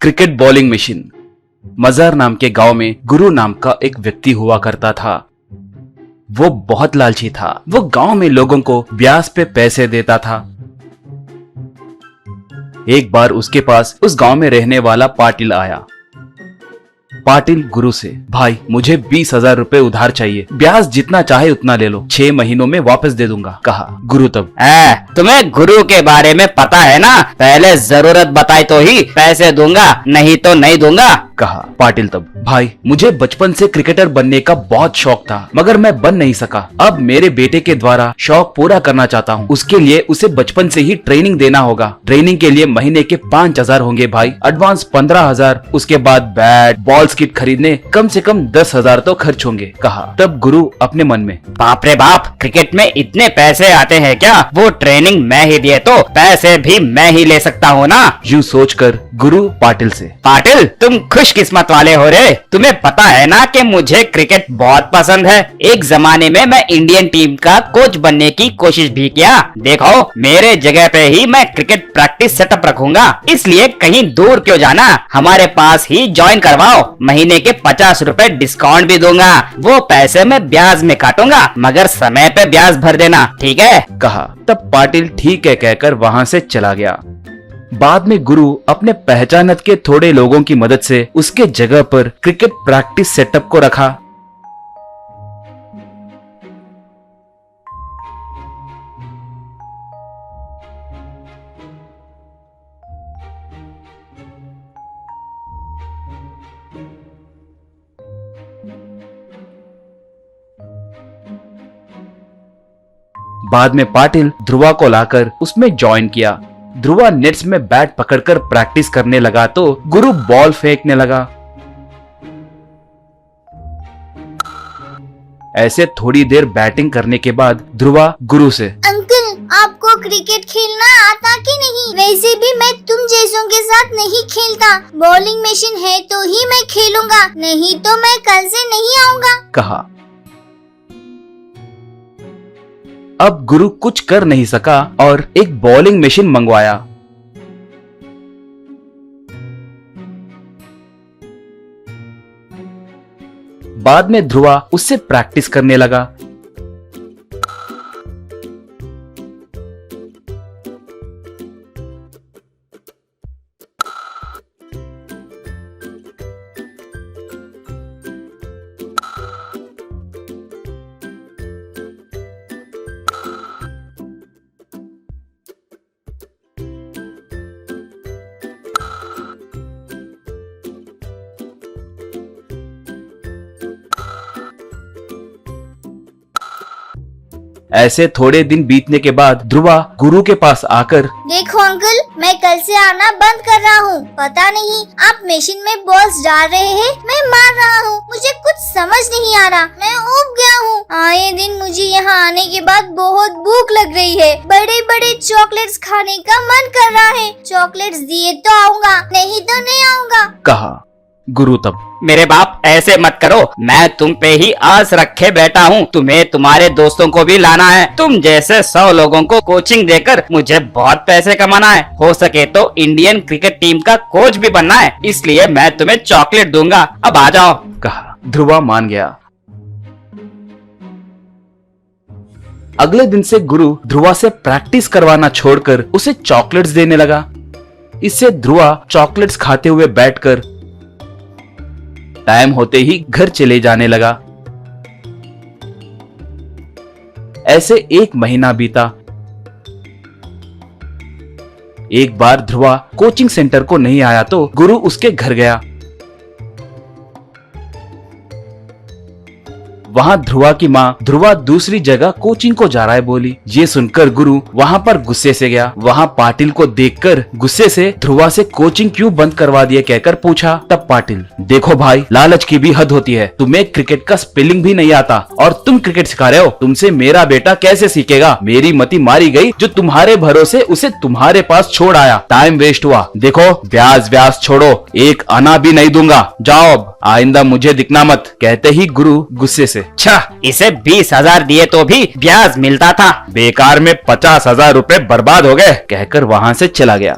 Cricket bowling machine. मजार नाम के गांव में गुरु नाम का एक व्यक्ति हुआ करता था। वो बहुत लालची था। वो गांव में लोगों को ब्याज पे पैसे देता था। एक बार उसके पास उस गांव में रहने वाला पाटिल आया। पाटिल गुरु से, भाई मुझे 20,000 रुपए उधार चाहिए, ब्याज जितना चाहे उतना ले लो, 6 महीनों में वापस दे दूंगा। कहा गुरु तब, तुम्हें गुरु के बारे में पता है ना, पहले जरूरत बताई तो ही पैसे दूंगा, नहीं तो नहीं दूंगा। कहा पाटिल तब, भाई मुझे बचपन से क्रिकेटर बनने का बहुत शौक था, मगर मैं बन नहीं सका। अब मेरे बेटे के द्वारा शौक पूरा करना चाहता हूँ। उसके लिए उसे बचपन से ही ट्रेनिंग देना होगा। ट्रेनिंग के लिए महीने के 5,000 होंगे भाई, एडवांस 15,000, उसके बाद बैट बॉल्स किट खरीदने कम से कम 10,000 तो खर्च होंगे। कहा तब गुरु अपने मन में, बाप रे बाप, क्रिकेट में इतने पैसे आते हैं क्या? वो ट्रेनिंग मैं ही दिए तो पैसे भी मैं ही ले सकता हूँ ना। यूं सोचकर गुरु पाटिल से, पाटिल तुम खुशकिस्मत वाले हो रे, तुम्हें पता है ना कि मुझे क्रिकेट बहुत पसंद है। एक जमाने में मैं इंडियन टीम का कोच बनने की कोशिश भी किया। देखो मेरे जगह पे ही मैं क्रिकेट प्रैक्टिस सेटअप रखूंगा, इसलिए कहीं दूर क्यों जाना, हमारे पास ही ज्वाइन करवाओ। महीने के 50 रुपए डिस्काउंट भी दूंगा, वो पैसे मैं ब्याज में काटूंगा, मगर समय पे ब्याज भर देना, ठीक है? कहा तब पाटिल ठीक है कहकर वहाँ से चला गया। बाद में गुरु अपने पहचानत के थोड़े लोगों की मदद से उसके जगह पर क्रिकेट प्रैक्टिस सेटअप को रखा। बाद में पाटिल ध्रुवा को लाकर उसमें ज्वाइन किया। ध्रुवा नेट्स में बैट पकड़कर प्रैक्टिस करने लगा तो गुरु बॉल फेंकने लगा। ऐसे थोड़ी देर बैटिंग करने के बाद ध्रुवा गुरु से, अंकल आपको क्रिकेट खेलना आता कि नहीं? वैसे भी मैं तुम जैसों के साथ नहीं खेलता, बॉलिंग मशीन है तो ही मैं खेलूंगा, नहीं तो मैं कल से नहीं आऊंगा। कहा अब गुरु कुछ कर नहीं सका और एक बॉलिंग मशीन मंगवाया। बाद में ध्रुवा उससे प्रैक्टिस करने लगा। ऐसे थोड़े दिन बीतने के बाद ध्रुवा गुरु के पास आकर, देखो अंकल मैं कल से आना बंद कर रहा हूँ, पता नहीं आप मशीन में बॉल्स डाल रहे हैं, मैं मार रहा हूँ, मुझे कुछ समझ नहीं आ रहा, मैं ऊब गया हूँ। आए दिन मुझे यहाँ आने के बाद बहुत भूख लग रही है, बड़े बड़े चॉकलेट्स खाने का मन कर रहा है, चॉकलेट्स दिए तो आऊंगा, नहीं तो नहीं आऊंगा। कहा गुरु तब, मेरे बाप ऐसे मत करो, मैं तुम पे ही आस रखे बैठा हूँ, तुम्हें तुम्हारे दोस्तों को भी लाना है, तुम जैसे 100 लोगों को कोचिंग देकर मुझे बहुत पैसे कमाना है, हो सके तो इंडियन क्रिकेट टीम का कोच भी बनना है, इसलिए मैं तुम्हें चॉकलेट दूंगा, अब आ जाओ। कहा ध्रुवा मान गया। अगले दिन से गुरु ध्रुवा से प्रैक्टिस करवाना छोड़कर उसे चॉकलेट्स देने लगा। इससे ध्रुवा चॉकलेट्स खाते हुए बैठकर टाइम होते ही घर चले जाने लगा। ऐसे 1 महीना बीता। एक बार ध्रुवा कोचिंग सेंटर को नहीं आया तो गुरु उसके घर गया। वहां ध्रुवा की माँ ध्रुवा दूसरी जगह कोचिंग को जा रहा है बोली। ये सुनकर गुरु वहां पर गुस्से से गया। वहां पाटिल को देखकर गुस्से से ध्रुवा से कोचिंग क्यों बंद करवा दिया कहकर पूछा। तब पाटिल, देखो भाई लालच की भी हद होती है, तुम्हें क्रिकेट का स्पेलिंग भी नहीं आता और तुम क्रिकेट सिखा रहे हो, तुमसे मेरा बेटा कैसे सीखेगा? मेरी मती मारी गई जो तुम्हारे भरोसे उसे तुम्हारे पास छोड़ आया, टाइम वेस्ट हुआ। देखो ब्याज व्याज छोड़ो, 1 आना भी नहीं दूंगा, जाओ अब, आइंदा मुझे दिखना मत। कहते ही गुरु गुस्से से, अच्छा इसे 20,000 दिए तो भी ब्याज मिलता था, बेकार में 50,000 रुपए बर्बाद हो गए कहकर वहां से चला गया।